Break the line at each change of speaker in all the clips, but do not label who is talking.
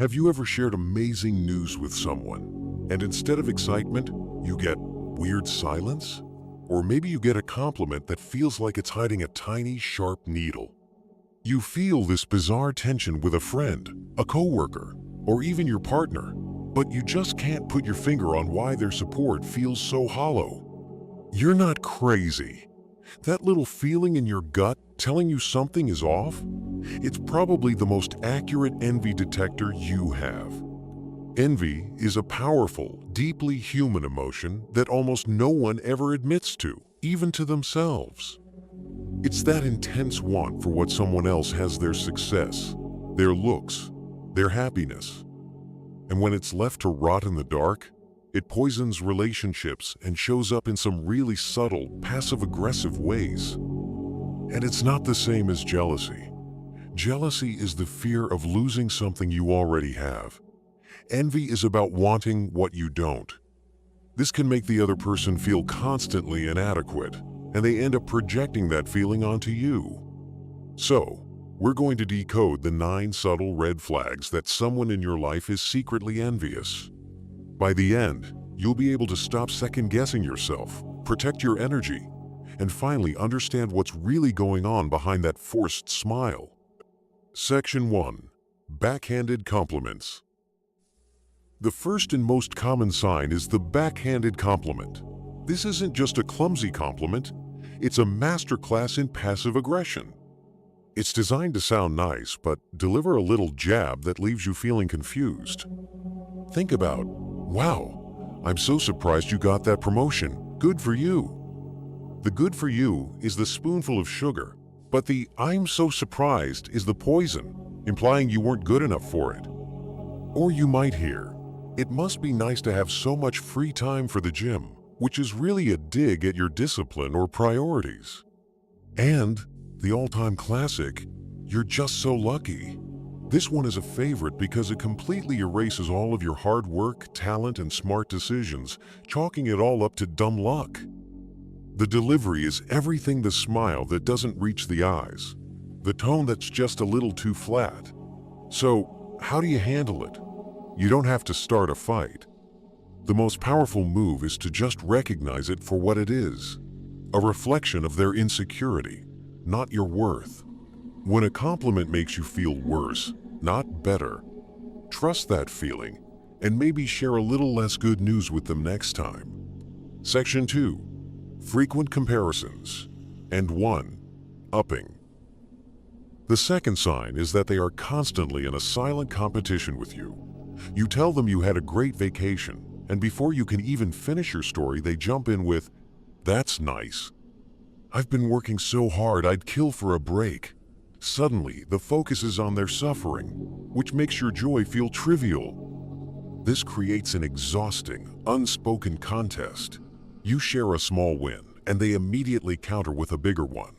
Have you ever shared amazing news with someone, and instead of excitement, you get weird silence? Or maybe you get a compliment that feels like it's hiding a tiny, sharp needle. You feel this bizarre tension with a friend, a coworker, or even your partner, but you just can't put your finger on why their support feels so hollow. You're not crazy. That little feeling in your gut telling you something is off? It's probably the most accurate envy detector you have. Envy is a powerful, deeply human emotion that almost no one ever admits to, even to themselves. It's that intense want for what someone else has: their success, their looks, their happiness. And when it's left to rot in the dark, it poisons relationships and shows up in some really subtle, passive-aggressive ways. And it's not the same as jealousy. Jealousy is the fear of losing something you already have. Envy is about wanting what you don't. This can make the other person feel constantly inadequate, and they end up projecting that feeling onto you. So, we're going to decode the 9 subtle red flags that someone in your life is secretly envious. By the end, you'll be able to stop second-guessing yourself, protect your energy, and finally understand what's really going on behind that forced smile. Section 1. Backhanded compliments. The first and most common sign is the backhanded compliment. This isn't just a clumsy compliment, it's a masterclass in passive aggression. It's designed to sound nice, but deliver a little jab that leaves you feeling confused. Think about, "Wow, I'm so surprised you got that promotion. Good for you." The "good for you" is the spoonful of sugar, but the "I'm so surprised" is the poison, implying you weren't good enough for it. Or you might hear, "It must be nice to have so much free time for the gym," which is really a dig at your discipline or priorities. And the all-time classic, "You're just so lucky." This one is a favorite because it completely erases all of your hard work, talent, and smart decisions, chalking it all up to dumb luck. The delivery is everything: the smile that doesn't reach the eyes, the tone that's just a little too flat. So, how do you handle it? You don't have to start a fight. The most powerful move is to just recognize it for what it is: a reflection of their insecurity, not your worth. When a compliment makes you feel worse, not better, trust that feeling and maybe share a little less good news with them next time. Section 2. Frequent comparisons. And 1. Upping. The second sign is that they are constantly in a silent competition with you. You tell them you had a great vacation, and before you can even finish your story, they jump in with, "That's nice. I've been working so hard I'd kill for a break." Suddenly, the focus is on their suffering, which makes your joy feel trivial. This creates an exhausting, unspoken contest. You share a small win, and they immediately counter with a bigger one.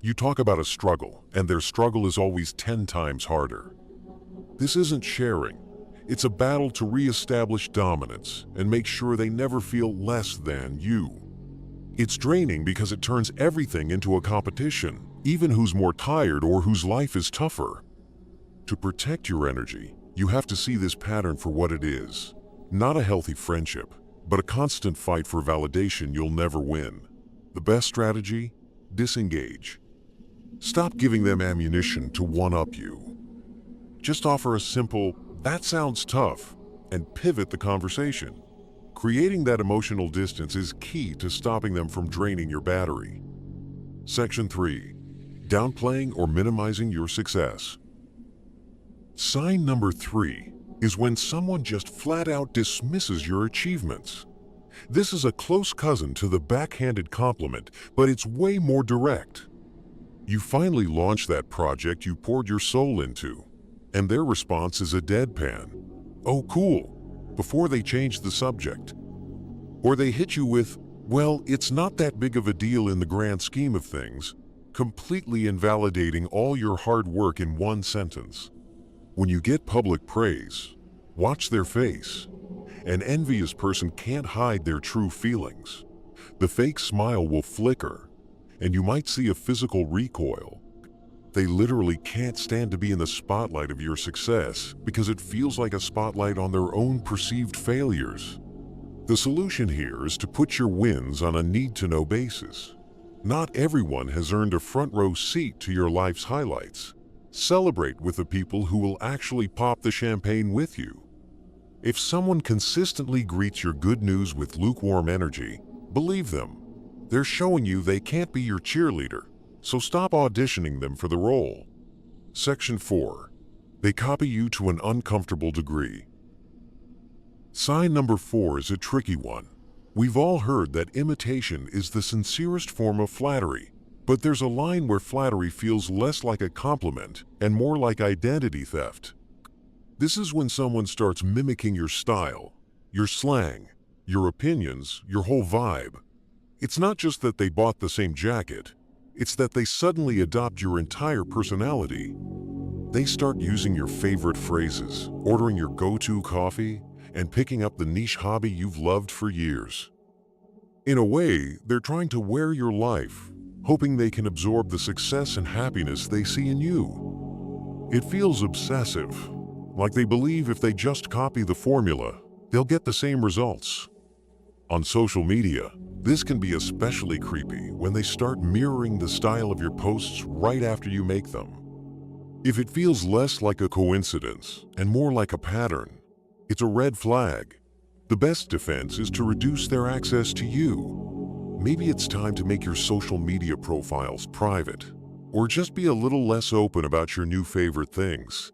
You talk about a struggle, and their struggle is always 10 times harder. This isn't sharing. It's a battle to re-establish dominance and make sure they never feel less than you. It's draining because it turns everything into a competition, even who's more tired or whose life is tougher. To protect your energy, you have to see this pattern for what it is: not a healthy friendship, but a constant fight for validation you'll never win. The best strategy? Disengage. Stop giving them ammunition to one-up you. Just offer a simple, "That sounds tough," and pivot the conversation. Creating that emotional distance is key to stopping them from draining your battery. Section 3. Downplaying or minimizing your success. Sign number 3 is when someone just flat out dismisses your achievements. This is a close cousin to the backhanded compliment, but it's way more direct. You finally launch that project you poured your soul into, and their response is a deadpan, "Oh, cool," before they change the subject. Or they hit you with, "Well, it's not that big of a deal in the grand scheme of things," completely invalidating all your hard work in one sentence. When you get public praise, watch their face. An envious person can't hide their true feelings. The fake smile will flicker, and you might see a physical recoil. They literally can't stand to be in the spotlight of your success because it feels like a spotlight on their own perceived failures. The solution here is to put your wins on a need-to-know basis. Not everyone has earned a front-row seat to your life's highlights. Celebrate with the people who will actually pop the champagne with you. If someone consistently greets your good news with lukewarm energy, believe them. They're showing you they can't be your cheerleader, so stop auditioning them for the role. Section 4. They copy you to an uncomfortable degree. Sign number 4 is a tricky one. We've all heard that imitation is the sincerest form of flattery, but there's a line where flattery feels less like a compliment and more like identity theft. This is when someone starts mimicking your style, your slang, your opinions, your whole vibe. It's not just that they bought the same jacket, it's that they suddenly adopt your entire personality. They start using your favorite phrases, ordering your go-to coffee, and picking up the niche hobby you've loved for years. In a way, they're trying to wear your life, hoping they can absorb the success and happiness they see in you. It feels obsessive, like they believe if they just copy the formula, they'll get the same results. On social media, this can be especially creepy when they start mirroring the style of your posts right after you make them. If it feels less like a coincidence and more like a pattern, it's a red flag. The best defense is to reduce their access to you. Maybe it's time to make your social media profiles private, or just be a little less open about your new favorite things.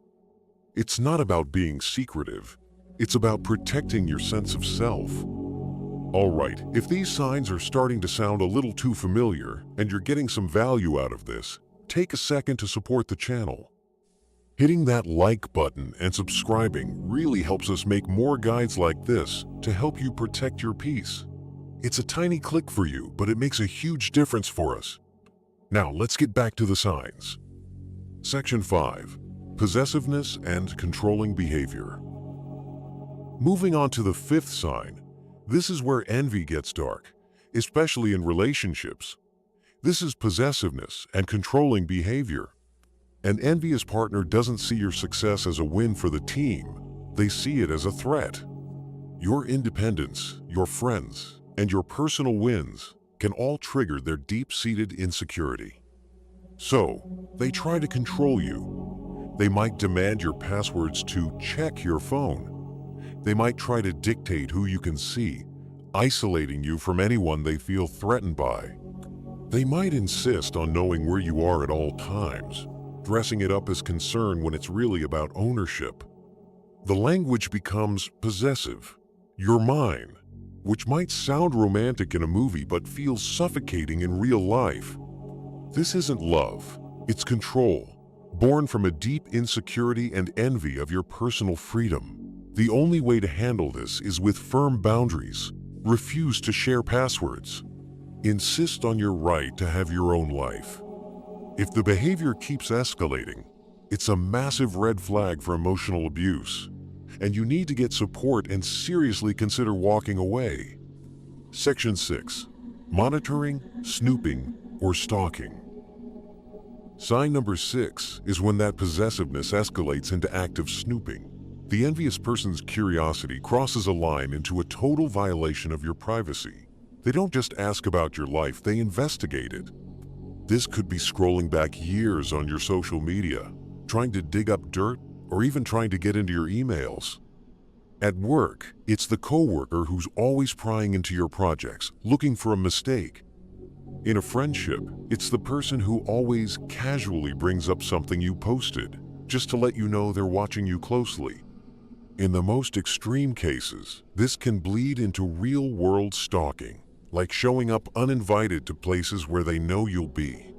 It's not about being secretive. It's about protecting your sense of self. All right, if these signs are starting to sound a little too familiar and you're getting some value out of this, take a second to support the channel. Hitting that like button and subscribing really helps us make more guides like this to help you protect your peace. It's a tiny click for you, but it makes a huge difference for us. Now let's get back to the signs. Section 5. Possessiveness and controlling behavior. Moving on to the 5th sign, this is where envy gets dark, especially in relationships. This is possessiveness and controlling behavior. An envious partner doesn't see your success as a win for the team. They see it as a threat. Your independence, your friends, and your personal wins can all trigger their deep-seated insecurity. So, they try to control you. They might demand your passwords to check your phone. They might try to dictate who you can see, isolating you from anyone they feel threatened by. They might insist on knowing where you are at all times, dressing it up as concern when it's really about ownership. The language becomes possessive. You're mine, which might sound romantic in a movie but feels suffocating in real life. This isn't love, it's control, born from a deep insecurity and envy of your personal freedom. The only way to handle this is with firm boundaries. Refuse to share passwords. Insist on your right to have your own life. If the behavior keeps escalating, it's a massive red flag for emotional abuse, and you need to get support and seriously consider walking away. Section 6. Monitoring, snooping, or stalking. Sign number 6 is when that possessiveness escalates into active snooping. The envious person's curiosity crosses a line into a total violation of your privacy. They don't just ask about your life, they investigate it. This could be scrolling back years on your social media, trying to dig up dirt, or even trying to get into your emails. At work, it's the coworker who's always prying into your projects, looking for a mistake. In a friendship, it's the person who always casually brings up something you posted, just to let you know they're watching you closely. In the most extreme cases, this can bleed into real-world stalking, like showing up uninvited to places where they know you'll be.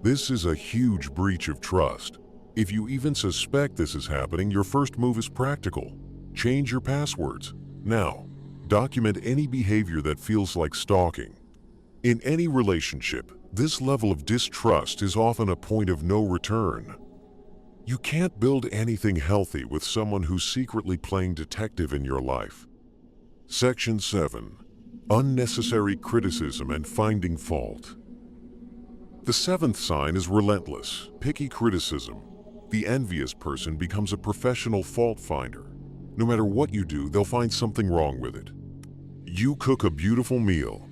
This is a huge breach of trust. If you even suspect this is happening, your first move is practical. Change your passwords. Now, document any behavior that feels like stalking. In any relationship, this level of distrust is often a point of no return. You can't build anything healthy with someone who's secretly playing detective in your life. Section 7. Unnecessary criticism and finding fault. The seventh sign is relentless, picky criticism. The envious person becomes a professional fault finder. No matter what you do, they'll find something wrong with it. You cook a beautiful meal,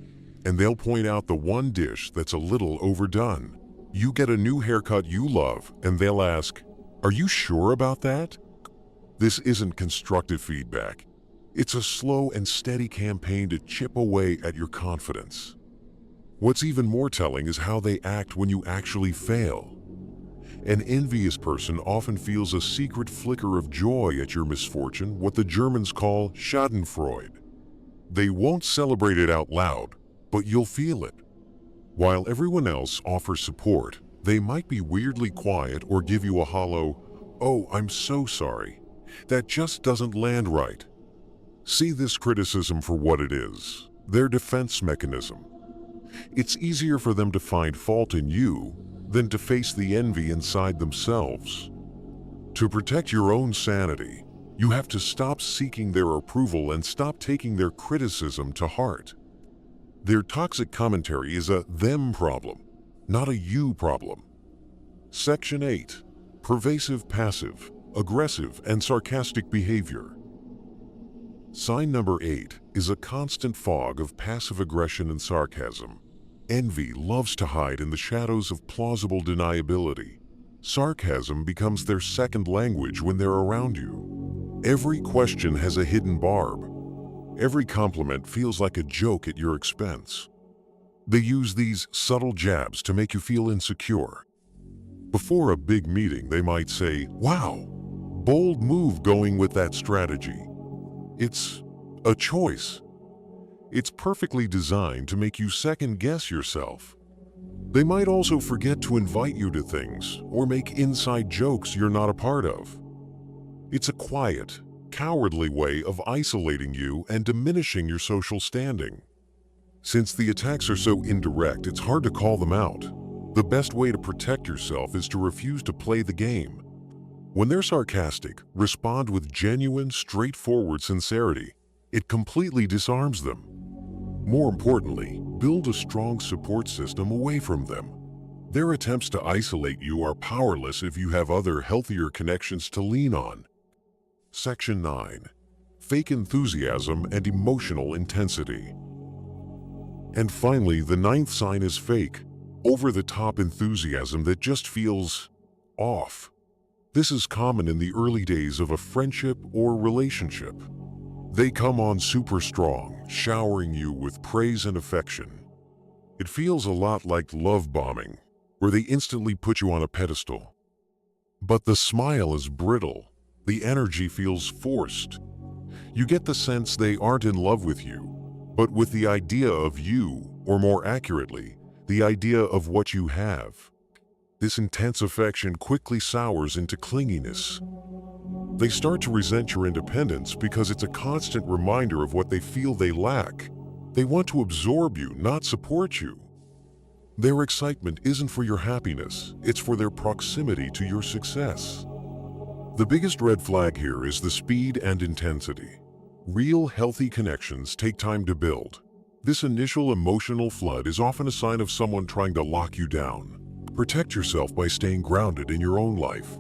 and they'll point out the one dish that's a little overdone. You get a new haircut you love, and they'll ask, "Are you sure about that?" This isn't constructive feedback. It's a slow and steady campaign to chip away at your confidence. What's even more telling is how they act when you actually fail. An envious person often feels a secret flicker of joy at your misfortune, what the Germans call Schadenfreude. They won't celebrate it out loud, but you'll feel it. While everyone else offers support, they might be weirdly quiet or give you a hollow, "Oh, I'm so sorry. That just doesn't land right." See this criticism for what it is, their defense mechanism. It's easier for them to find fault in you than to face the envy inside themselves. To protect your own sanity, you have to stop seeking their approval and stop taking their criticism to heart. Their toxic commentary is a them problem, not a you problem. Section 8. Pervasive passive, aggressive, and sarcastic behavior. Sign number 8 is a constant fog of passive aggression and sarcasm. Envy loves to hide in the shadows of plausible deniability. Sarcasm becomes their second language when they're around you. Every question has a hidden barb. Every compliment feels like a joke at your expense. They use these subtle jabs to make you feel insecure. Before a big meeting, they might say, "Wow, bold move going with that strategy." It's a choice. It's perfectly designed to make you second-guess yourself. They might also forget to invite you to things or make inside jokes you're not a part of. It's a quiet, cowardly way of isolating you and diminishing your social standing. Since the attacks are so indirect, it's hard to call them out. The best way to protect yourself is to refuse to play the game. When they're sarcastic, respond with genuine, straightforward sincerity. It completely disarms them. More importantly, build a strong support system away from them. Their attempts to isolate you are powerless if you have other, healthier connections to lean on. Section 9. Fake enthusiasm and emotional intensity. And finally, the ninth sign is fake, over-the-top enthusiasm that just feels off. This is common in the early days of a friendship or relationship. They come on super strong, showering you with praise and affection. It feels a lot like love bombing, where they instantly put you on a pedestal. But the smile is brittle. The energy feels forced. You get the sense they aren't in love with you, but with the idea of you, or more accurately, the idea of what you have. This intense affection quickly sours into clinginess. They start to resent your independence because it's a constant reminder of what they feel they lack. They want to absorb you, not support you. Their excitement isn't for your happiness, it's for their proximity to your success. The biggest red flag here is the speed and intensity. Real, healthy connections take time to build. This initial emotional flood is often a sign of someone trying to lock you down. Protect yourself by staying grounded in your own life.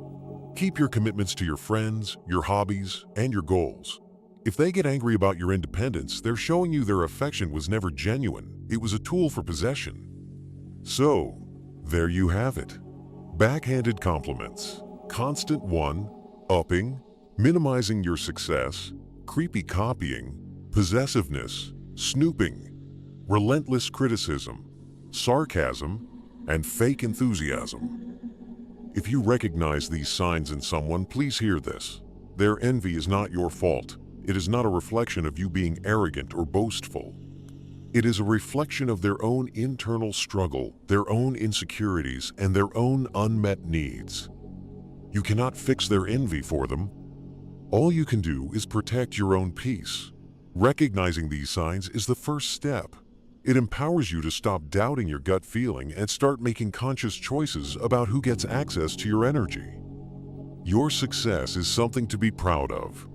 Keep your commitments to your friends, your hobbies, and your goals. If they get angry about your independence, they're showing you their affection was never genuine. It was a tool for possession. So, there you have it. Backhanded compliments, constant one-upping, minimizing your success, creepy copying, possessiveness, snooping, relentless criticism, sarcasm, and fake enthusiasm. If you recognize these signs in someone, please hear this. Their envy is not your fault. It is not a reflection of you being arrogant or boastful. It is a reflection of their own internal struggle, their own insecurities, and their own unmet needs. You cannot fix their envy for them. All you can do is protect your own peace. Recognizing these signs is the first step. It empowers you to stop doubting your gut feeling and start making conscious choices about who gets access to your energy. Your success is something to be proud of.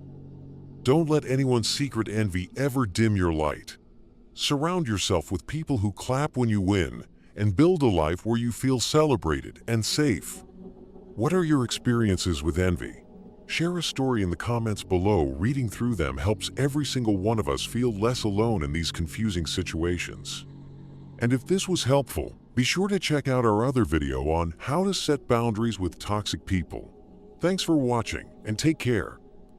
Don't let anyone's secret envy ever dim your light. Surround yourself with people who clap when you win and build a life where you feel celebrated and safe. What are your experiences with envy? Share a story in the comments below. Reading through them helps every single one of us feel less alone in these confusing situations. And if this was helpful, be sure to check out our other video on how to set boundaries with toxic people. Thanks for watching, and take care.